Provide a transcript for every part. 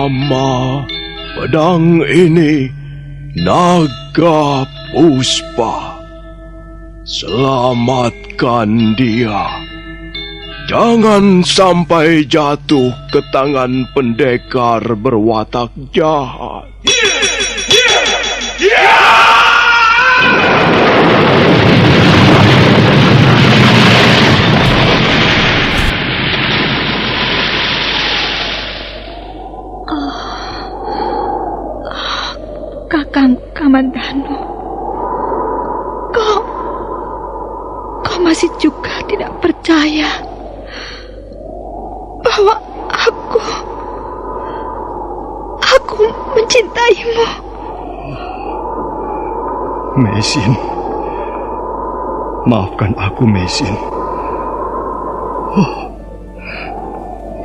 Nama pedang ini Naga Puspa. Selamatkan dia. Jangan sampai jatuh ke tangan pendekar berwatak jahat. Kakang Kamandanu, kau masih juga tidak percaya bahwa aku mencintaimu. Meisin, maafkan aku, Meisin.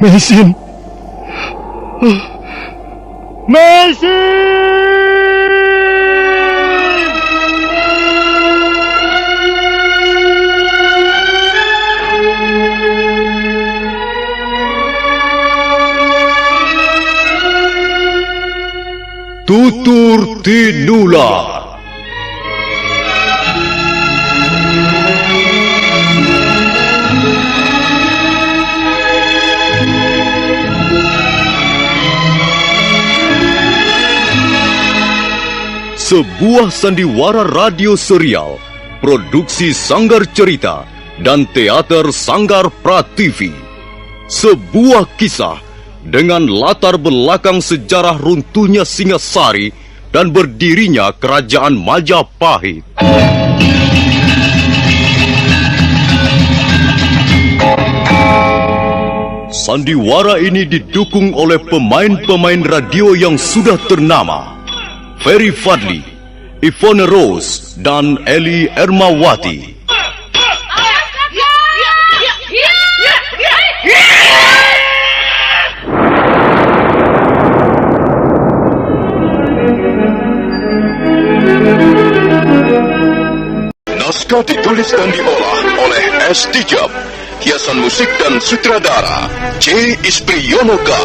Meisin, Meisin. Tutur Tinular. Sebuah sandiwara radio serial, produksi Sanggar Cerita dan Teater Sanggar Prativi. Sebuah kisah dengan latar belakang sejarah runtuhnya Singasari dan berdirinya Kerajaan Majapahit. Sandiwara ini didukung oleh pemain-pemain radio yang sudah ternama. Ferry Fadli, Ivone Rose, dan Eli Ermawati. Naskah ditulis dan diolah oleh S. Tijab. Hiasan musik dan sutradara C. Ispriyonoka.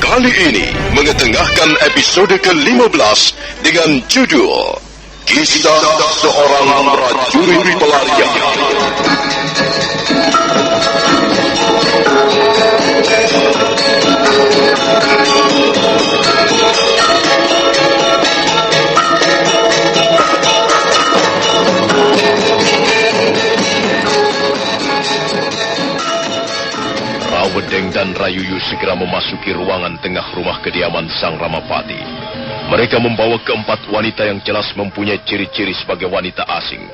Kali ini mengetengahkan episode ke-15 dengan judul Kisah Seorang Prajurit Pelarian. Rawedeng dan Rayuyu segera memasuki ruangan tengah rumah kediaman Sang Ramapati. Mereka membawa keempat wanita yang jelas mempunyai ciri-ciri sebagai wanita asing.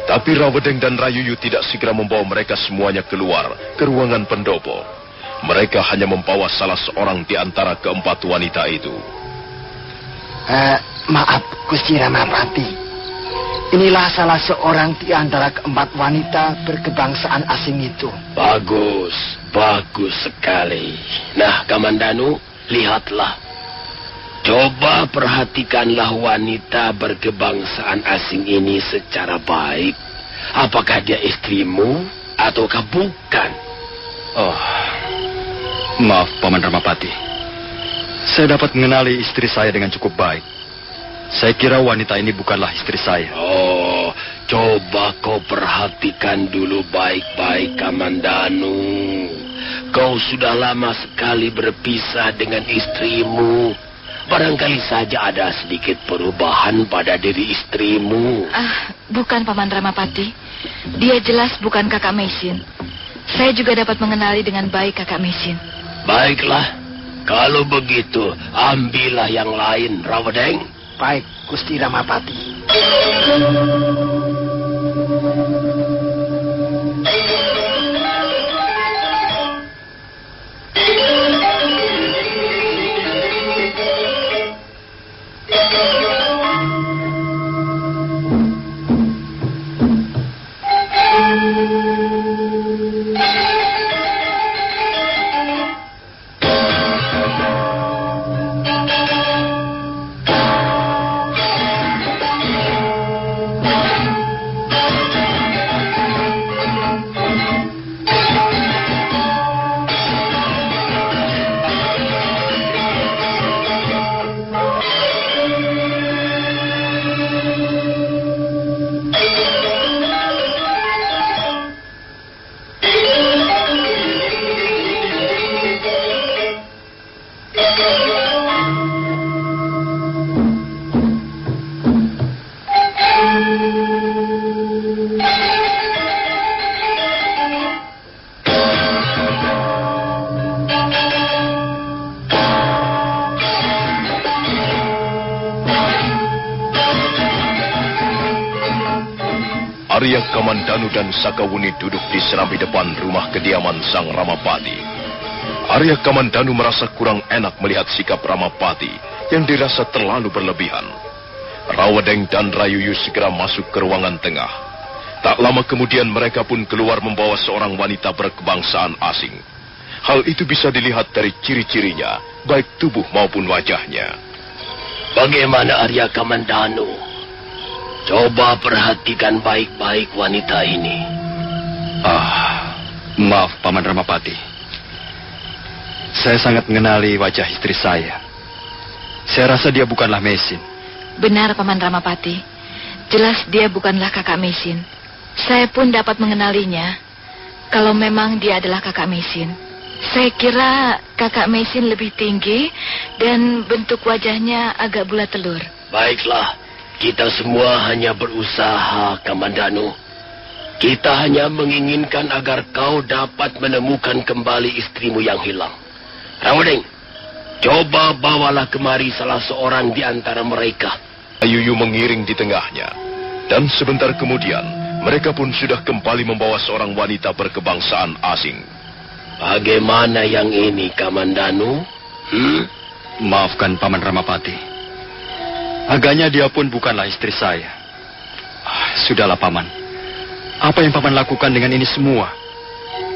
Tapi Rawedeng dan Rayuyu tidak segera membawa mereka semuanya keluar ke ruangan pendopo. Mereka hanya membawa salah seorang di antara keempat wanita itu. Maaf, Gusti Ramapati. Inilah salah seorang di antara keempat wanita berkebangsaan asing itu. Bagus, bagus sekali. Nah, Kamandanu, lihatlah. Coba perhatikanlah wanita berkebangsaan asing ini secara baik. Apakah dia istrimu ataukah bukan? Oh, maaf Paman Ramapati. Saya dapat mengenali istri saya dengan cukup baik. Saya kira wanita ini bukanlah istri saya. Oh, coba kau perhatikan dulu baik-baik, Kamandanu. Kau sudah lama sekali berpisah dengan istrimu. Barangkali saja ada sedikit perubahan pada diri istrimu. Bukan Paman Ramapati. Dia jelas bukan kakak Meisin. Saya juga dapat mengenali dengan baik kakak Meisin. Baiklah, kalau begitu ambillah yang lain, Rawedeng. Baik, Gusti Ramapati. Kamandanu dan Sakawuni duduk di serambi depan rumah kediaman sang Ramapati. Arya Kamandanu merasa kurang enak melihat sikap Ramapati yang dirasa terlalu berlebihan. Rawadeng dan Rayuyu segera masuk ke ruangan tengah. Tak lama kemudian mereka pun keluar membawa seorang wanita berkebangsaan asing. Hal itu bisa dilihat dari ciri-cirinya, baik tubuh maupun wajahnya. Bagaimana Arya Kamandanu? Coba perhatikan baik-baik wanita ini. Maaf Paman Ramapati. Saya sangat mengenali wajah istri saya. Saya rasa dia bukanlah Mesin. Benar, Paman Ramapati. Jelas dia bukanlah kakak Mesin. Saya pun dapat mengenalinya. Kalau memang dia adalah kakak Mesin. Saya kira kakak Mesin lebih tinggi dan bentuk wajahnya agak bulat telur. Baiklah, kita semua hanya berusaha, Kamandanu. Kita hanya menginginkan agar kau dapat menemukan kembali istrimu yang hilang. Rawadeng, coba bawalah kemari salah seorang di antara mereka. Rayuyu mengiring di tengahnya. Dan sebentar kemudian, mereka pun sudah kembali membawa seorang wanita berkebangsaan asing. Bagaimana yang ini, Kamandanu? Maafkan Paman Ramapati. Agaknya dia pun bukanlah istri saya. Sudahlah Paman. Apa yang Paman lakukan dengan ini semua?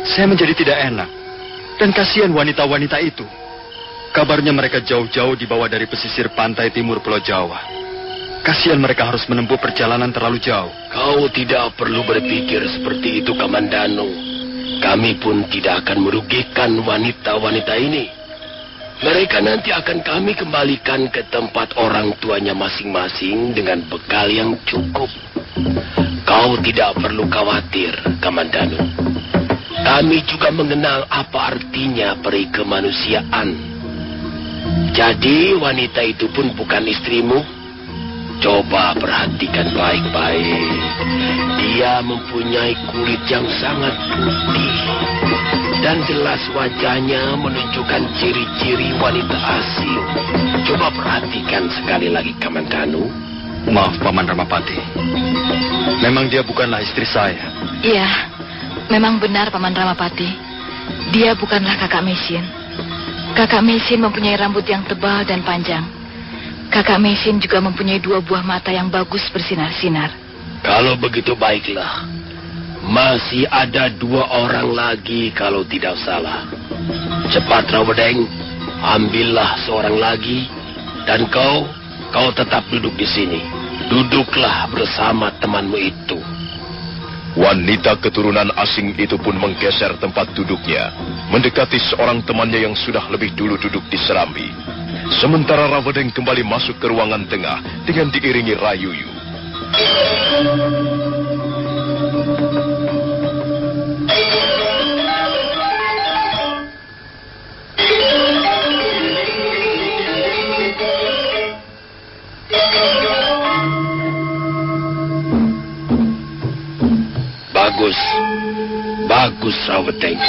Saya menjadi tidak enak. Dan kasihan wanita-wanita itu. Kabarnya mereka jauh-jauh dibawa dari pesisir pantai timur Pulau Jawa. Kasihan mereka harus menempuh perjalanan terlalu jauh. Kau tidak perlu berpikir seperti itu, Kamandanu. Kami pun tidak akan merugikan wanita-wanita ini. Mereka nanti akan kami kembalikan ke tempat orang tuanya masing-masing dengan bekal yang cukup. Kau tidak perlu khawatir, Kamandanu. Kami juga mengenal apa artinya peri kemanusiaan. Jadi wanita itu pun bukan istrimu. Coba perhatikan baik-baik. Dia mempunyai kulit yang sangat putih. Dan jelas wajahnya menunjukkan ciri-ciri wanita asing. Coba perhatikan sekali lagi, Kamandanu. Maaf Paman Ramapati. Memang dia bukanlah istri saya. Iya, memang benar Paman Ramapati. Dia bukanlah kakak Mesin. Kakak Mesin mempunyai rambut yang tebal dan panjang. Kakak Mesin juga mempunyai 2 buah mata yang bagus bersinar-sinar. Kalau begitu baiklah. Masih ada 2 orang lagi kalau tidak salah. Cepat Rawadeng, ambillah seorang lagi. Dan kau tetap duduk di sini. Duduklah bersama temanmu itu. Wanita keturunan asing itu pun menggeser tempat duduknya, mendekati seorang temannya yang sudah lebih dulu duduk di serambi. Sementara Rawadeng kembali masuk ke ruangan tengah dengan diiringi Rayuyu. Bagus, Rawadeng.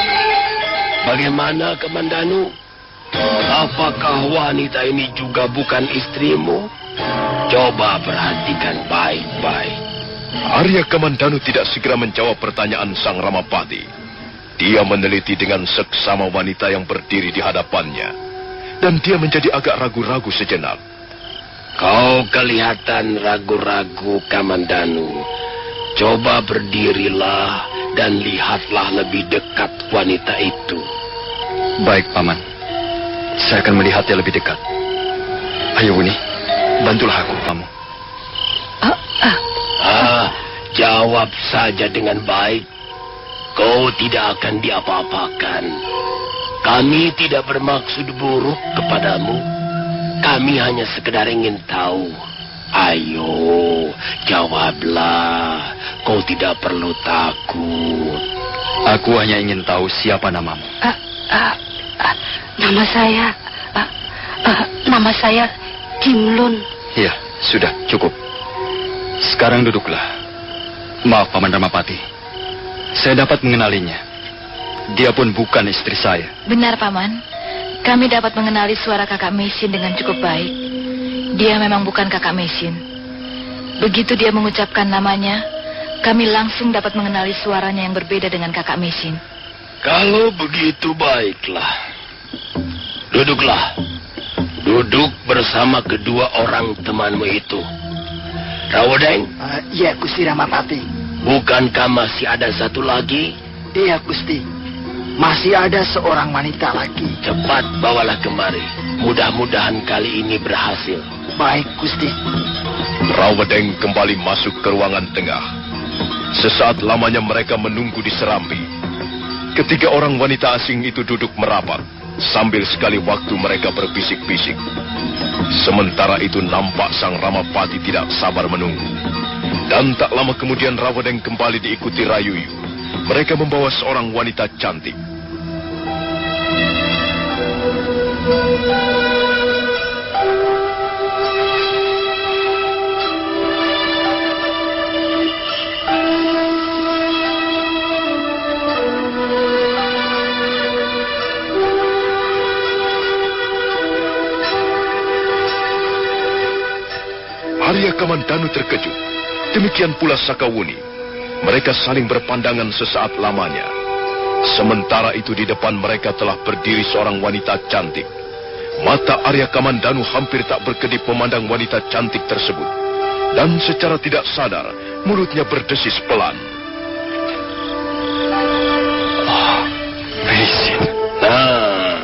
Bagaimana, Kamandanu? Apakah wanita ini juga bukan istrimu? Coba perhatikan baik-baik. Arya Kamandanu tidak segera menjawab pertanyaan sang Ramapati. Dia meneliti dengan seksama wanita yang berdiri di hadapannya. Dan dia menjadi agak ragu-ragu sejenak. Kau kelihatan ragu-ragu, Kamandanu. Coba berdirilah dan lihatlah lebih dekat wanita itu. Baik, Paman. Saya akan melihatnya lebih dekat. Ayo, Wuni. Bantulah aku, kamu. Jawab saja dengan baik. Kau tidak akan diapa-apakan. Kami tidak bermaksud buruk kepadamu. Kami hanya sekedar ingin tahu. Ayo, jawablah. Kau tidak perlu takut. Aku hanya ingin tahu siapa namamu. Nama saya Jimlun. Ya, sudah cukup. Sekarang duduklah. Maaf, Paman Ramapati. Saya dapat mengenalinya. Dia pun bukan istri saya. Benar, Paman. Kami dapat mengenali suara kakak Mesin dengan cukup baik. Dia memang bukan kakak Mesin. Begitu dia mengucapkan namanya, kami langsung dapat mengenali suaranya yang berbeda dengan kakak Mesin. Kalau begitu baiklah. Duduklah. Duduk bersama kedua orang temanmu itu. Rawodeng, Iya, Gusti Ramapati. bukankah masih ada satu lagi? Iya, Gusti. Masih ada seorang wanita lagi. Cepat bawalah kemari. Mudah-mudahan kali ini berhasil. Baik, Gusti. Rawedeng kembali masuk ke ruangan tengah. Sesaat lamanya mereka menunggu di serambi. Ketiga orang wanita asing itu duduk merapat, sambil sekali waktu mereka berbisik-bisik. Sementara itu nampak sang Ramapati tidak sabar menunggu. Dan tak lama kemudian Rawedeng kembali diikuti Rayuyu. Mereka membawa seorang wanita cantik. Arya Kamandanu terkejut. Demikian pula Sakawuni. Mereka saling berpandangan sesaat lamanya. Sementara itu di depan mereka telah berdiri seorang wanita cantik. Mata Arya Kamandanu hampir tak berkedip memandang wanita cantik tersebut. Dan secara tidak sadar, mulutnya berdesis pelan. Mesin. Nah,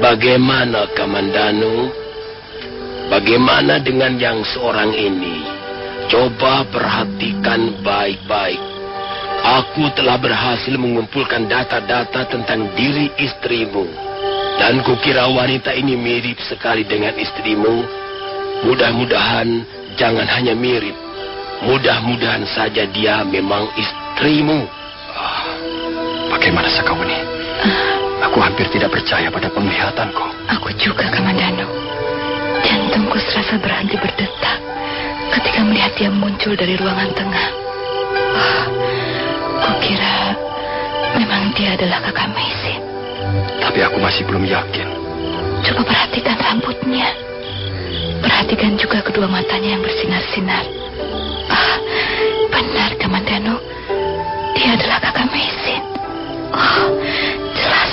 bagaimana Kamandanu? Bagaimana dengan yang seorang ini? Coba perhatikan baik-baik. Aku telah berhasil mengumpulkan data-data tentang diri istrimu. Dan kukira wanita ini mirip sekali dengan istrimu. Mudah-mudahan jangan hanya mirip. Mudah-mudahan saja dia memang istrimu. Bagaimana Sakawuni? Aku hampir tidak percaya pada penglihatanku. Aku juga, Kamandanu. Jantungku serasa berhenti berdetak ketika melihat dia muncul dari ruangan tengah. Kukira memang dia adalah kakak Mesin. Tapi aku masih belum yakin. Coba perhatikan rambutnya. Perhatikan juga kedua matanya yang bersinar-sinar. Benar, Kamandanu. Dia adalah kakak Mesin. Jelas.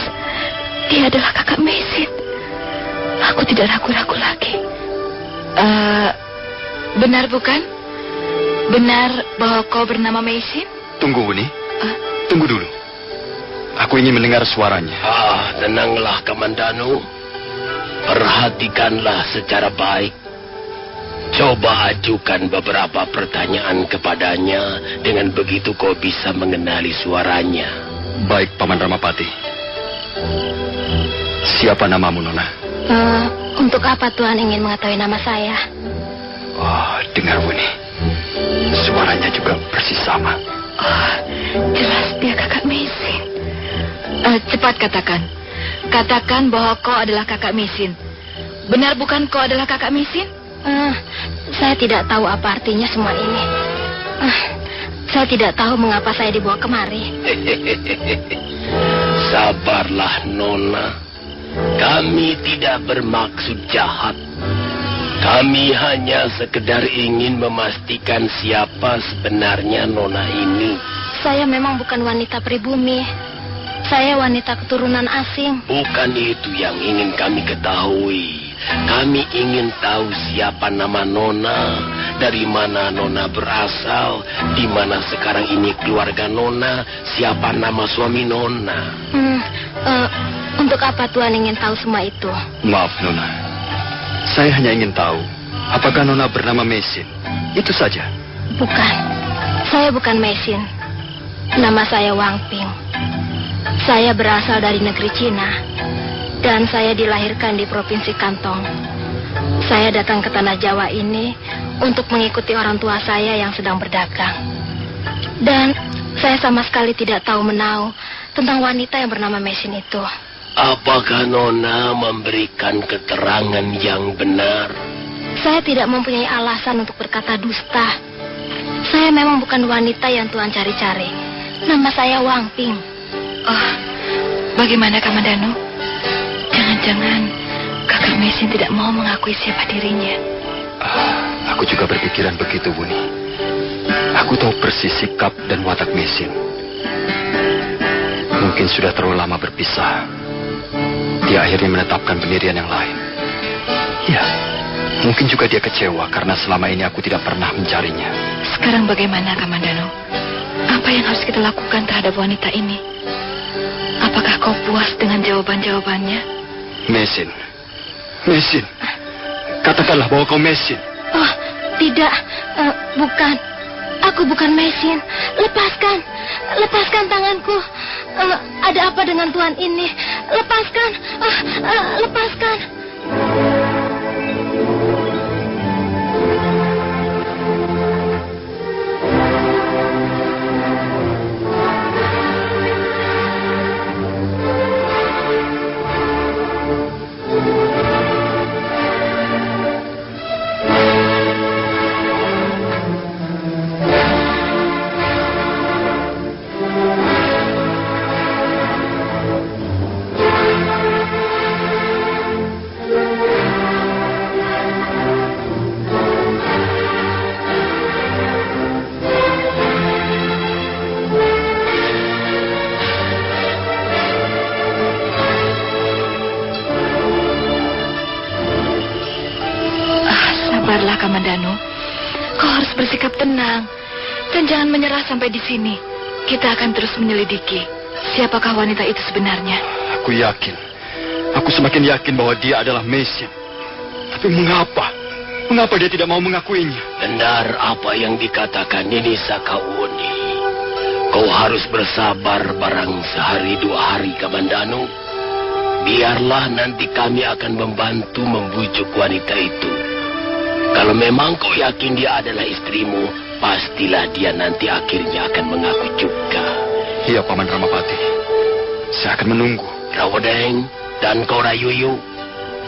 Dia adalah kakak Mesin. Aku tidak ragu-ragu lagi. Benar bukan? Benar bahwa kau bernama Mesin? Tunggu, Wuni. Tunggu dulu. Aku ingin mendengar suaranya. Tenanglah Kamandanu. Perhatikanlah secara baik. Coba ajukan beberapa pertanyaan kepadanya. Dengan begitu kau bisa mengenali suaranya. Baik, Paman Ramapati. Siapa namamu, Nona? Untuk apa Tuhan ingin mengetahui nama saya? Dengar, Wuni. Suaranya juga persis sama. Jelas dia kakak Mesin. Cepat katakan. Katakan bahwa kau adalah kakak Mesin. Benar bukan kau adalah kakak Mesin? Saya tidak tahu apa artinya semua ini. Saya tidak tahu mengapa saya dibawa kemari. Sabarlah, Nona. Kami tidak bermaksud jahat. Kami hanya sekedar ingin memastikan siapa sebenarnya Nona ini. Saya memang bukan wanita pribumi. Saya wanita keturunan asing. Bukan itu yang ingin kami ketahui. Kami ingin tahu siapa nama Nona, dari mana Nona berasal, di mana sekarang ini keluarga Nona, siapa nama suami Nona. Untuk apa Tuhan ingin tahu semua itu? Maaf, Nona. Saya hanya ingin tahu, apakah Nona bernama Mesin? Itu saja. Bukan. Saya bukan Mesin. Nama saya Wang Ping. Saya berasal dari negeri Cina. Dan saya dilahirkan di Provinsi Kantong. Saya datang ke tanah Jawa ini untuk mengikuti orang tua saya yang sedang berdagang. Dan saya sama sekali tidak tahu menau tentang wanita yang bernama Mesin itu. Apakah Nona memberikan keterangan yang benar? Saya tidak mempunyai alasan untuk berkata dusta. Saya memang bukan wanita yang Tuhan cari-cari. Nama saya Wang Ping. Bagaimana Kamandanu? Jangan-jangan kakak Mesin tidak mau mengakui siapa dirinya. Aku juga berpikiran begitu, Wuni. Aku Aku tahu persis sikap dan watak Mesin. Mungkin sudah terlalu lama berpisah. Dia akhirnya menetapkan pendirian yang lain. Ya, mungkin juga dia kecewa karena selama ini aku tidak pernah mencarinya. Sekarang bagaimana, Kamandano? Apa yang harus kita lakukan terhadap wanita ini? Apakah kau puas dengan jawaban-jawabannya? Mesin. Katakanlah bahwa kau Mesin. Oh, tidak. Bukan. Aku bukan Mesin. Lepaskan tanganku. Ada apa dengan tuan ini? Lepaskan. Lepaskan. Sabarlah, Kamandano. Kau harus bersikap tenang dan jangan menyerah sampai di sini. Kita akan terus menyelidiki siapakah wanita itu sebenarnya. Aku yakin. Aku semakin yakin bahwa dia adalah Mesin. Tapi mengapa? Mengapa dia tidak mau mengakuinya? Benar apa yang dikatakan Nini Sakauni. Kau harus bersabar barang sehari 2 hari, Kamandano. Biarlah nanti kami akan membantu membujuk wanita itu. Kalau memang kau yakin dia adalah istrimu, pastilah dia nanti akhirnya akan mengaku juga. Iya, Paman Ramapati. Saya akan menunggu. Rawodeng dan kau Rayuyu,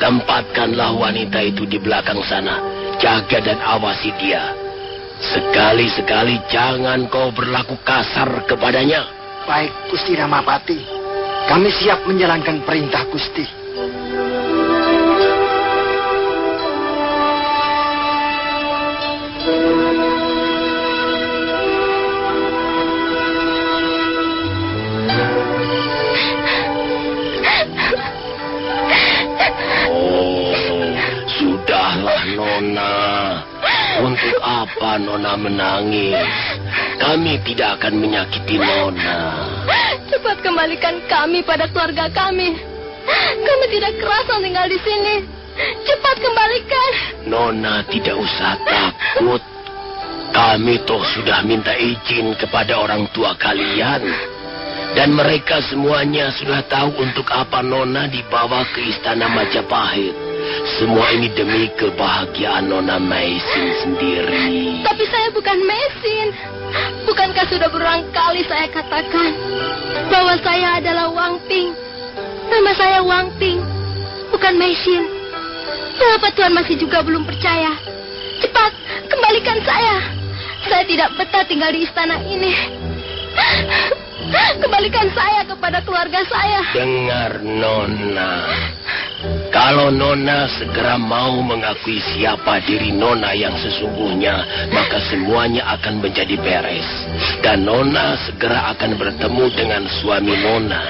tempatkanlah wanita itu di belakang sana. Jaga dan awasi dia. Sekali-sekali jangan kau berlaku kasar kepadanya. Baik, Gusti Ramapati. Kami siap menjalankan perintah Gusti. Sudahlah, Nona. Untuk apa Nona menangis? Kami tidak akan menyakiti Nona. Cepat kembalikan kami pada keluarga kami. Kami tidak kerasa tinggal di sini. Cepat kembalikan. Nona tidak usah takut. Kami toh sudah minta izin kepada orang tua kalian. Dan mereka semuanya sudah tahu untuk apa Nona dibawa ke istana Majapahit. Semua ini demi kebahagiaan Nona Mesin sendiri. Tapi saya bukan Mesin. Bukankah sudah berulang kali saya katakan bahwa saya adalah Wangping? Nama saya Wangping, bukan Mesin. Kenapa Tuan masih juga belum percaya? Cepat, kembalikan saya. Saya tidak betah tinggal di istana ini. Kembalikan saya kepada keluarga saya. Dengar, Nona. Kalau Nona segera mau mengakui siapa diri Nona yang sesungguhnya, maka semuanya akan menjadi beres. Dan Nona segera akan bertemu dengan suami Nona.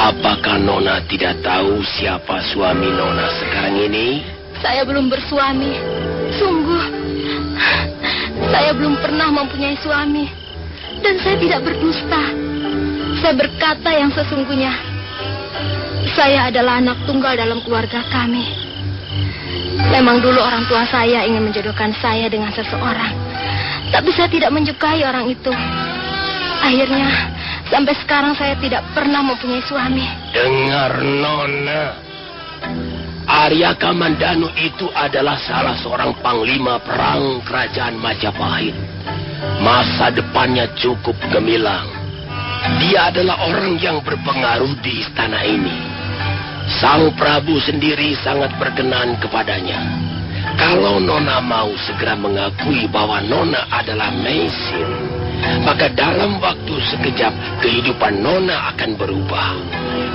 Apakah Nona tidak tahu siapa suami Nona sekarang ini? Saya belum bersuami. Sungguh. Saya belum pernah mempunyai suami. Dan saya tidak berdusta. Saya berkata yang sesungguhnya. Saya adalah anak tunggal dalam keluarga kami. Memang dulu orang tua saya ingin menjodohkan saya dengan seseorang. Tapi saya tidak menyukai orang itu. Akhirnya, sampai sekarang saya tidak pernah mempunyai suami. Dengar, Nona. Arya Kamandano itu adalah salah seorang panglima perang kerajaan Majapahit. Masa depannya cukup gemilang. Dia adalah orang yang berpengaruh di istana ini. Sang Prabu sendiri sangat berkenan kepadanya. Kalau Nona mau segera mengakui bahwa Nona adalah Mesin, maka dalam waktu sekejap kehidupan Nona akan berubah.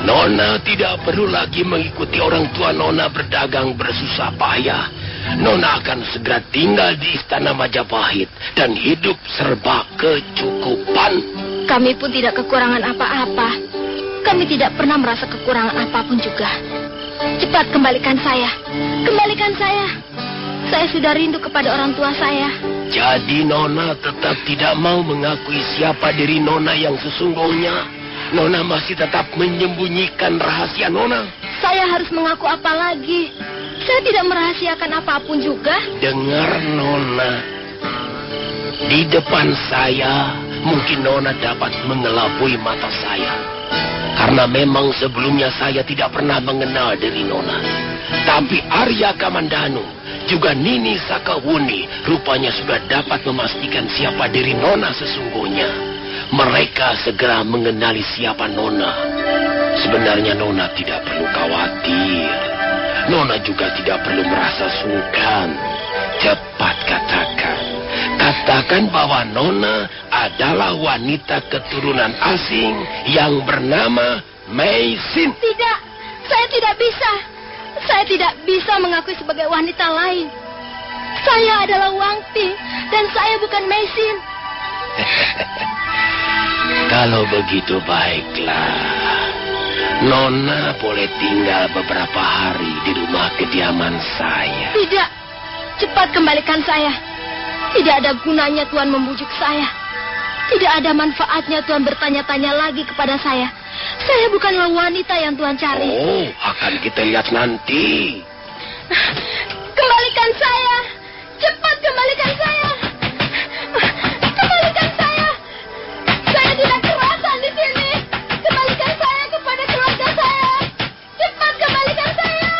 Nona tidak perlu lagi mengikuti orang tua Nona berdagang bersusah payah Nona akan segera tinggal di istana Majapahit dan hidup serba kecukupan. Kami pun tidak kekurangan apa-apa. Kami tidak pernah merasa kekurangan apapun juga. Cepat kembalikan saya. Kembalikan saya. Saya sudah rindu kepada orang tua saya. Jadi Nona tetap tidak mau mengakui siapa diri Nona yang sesungguhnya. Nona masih tetap menyembunyikan rahasia Nona. Saya harus mengaku apa lagi? Saya tidak merahasiakan apapun juga. Dengar Nona. Di depan saya, mungkin Nona dapat mengelabui mata saya. Karena memang sebelumnya saya tidak pernah mengenal diri Nona. Tapi Arya Kamandanu, juga Nini Sakawuni, rupanya sudah dapat memastikan siapa diri Nona sesungguhnya. Mereka segera mengenali siapa Nona. Sebenarnya Nona tidak perlu khawatir. Nona juga tidak perlu merasa sungkan. Cepat katakan. Katakan bahwa Nona adalah wanita keturunan asing yang bernama Meisin. Tidak, saya tidak bisa. Saya tidak bisa mengakui sebagai wanita lain. Saya adalah Wang Ping dan saya bukan Meisin. Kalau begitu baiklah. Nona boleh tinggal beberapa hari di rumah kediaman saya. Tidak, cepat kembalikan saya. Tidak ada gunanya Tuhan membujuk saya. Tidak ada manfaatnya Tuhan bertanya-tanya lagi kepada saya. Saya bukanlah wanita yang Tuhan cari. Oh, akan kita lihat nanti. Kembalikan saya. Cepat kembalikan saya. Kembalikan saya. Saya tidak kerasan di sini. Kembalikan saya kepada keluarga saya. Cepat kembalikan saya.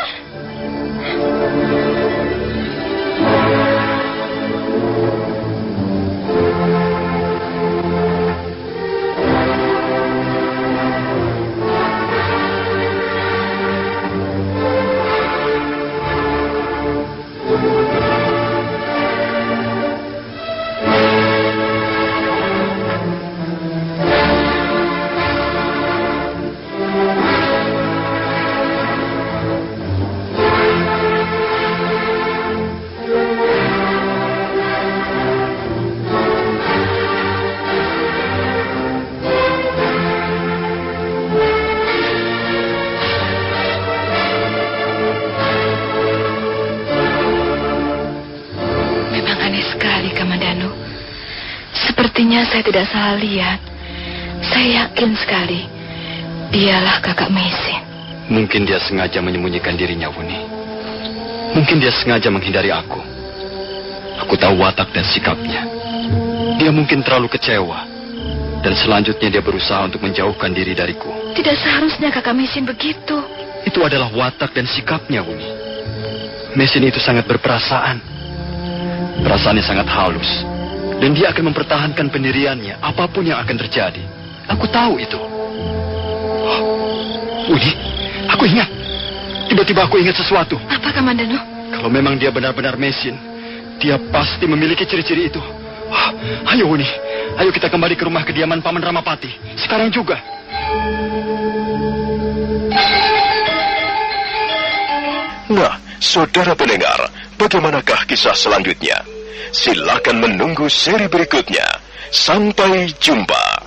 Sepertinya saya tidak salah lihat. Saya yakin sekali dialah kakak Meisin. Mungkin dia sengaja menyembunyikan dirinya, Wuni. Mungkin dia sengaja menghindari aku. Aku tahu watak dan sikapnya. Dia mungkin terlalu kecewa. Dan selanjutnya dia berusaha untuk menjauhkan diri dariku. Tidak seharusnya kakak Meisin begitu. Itu adalah watak dan sikapnya, Wuni. Meisin itu sangat berperasaan. Perasaannya sangat halus. Dan dia akan mempertahankan pendiriannya apapun yang akan terjadi. Aku tahu itu. Wuni, aku ingat. Tiba-tiba aku ingat sesuatu. Apa, Kamandanu? Kalau memang dia benar-benar Meisin, dia pasti memiliki ciri-ciri itu. Ayo, Wuni. Ayo kita kembali ke rumah kediaman Paman Ramapati. Sekarang juga. Nah, saudara pendengar, bagaimanakah kisah selanjutnya? Silakan menunggu seri berikutnya. Sampai jumpa.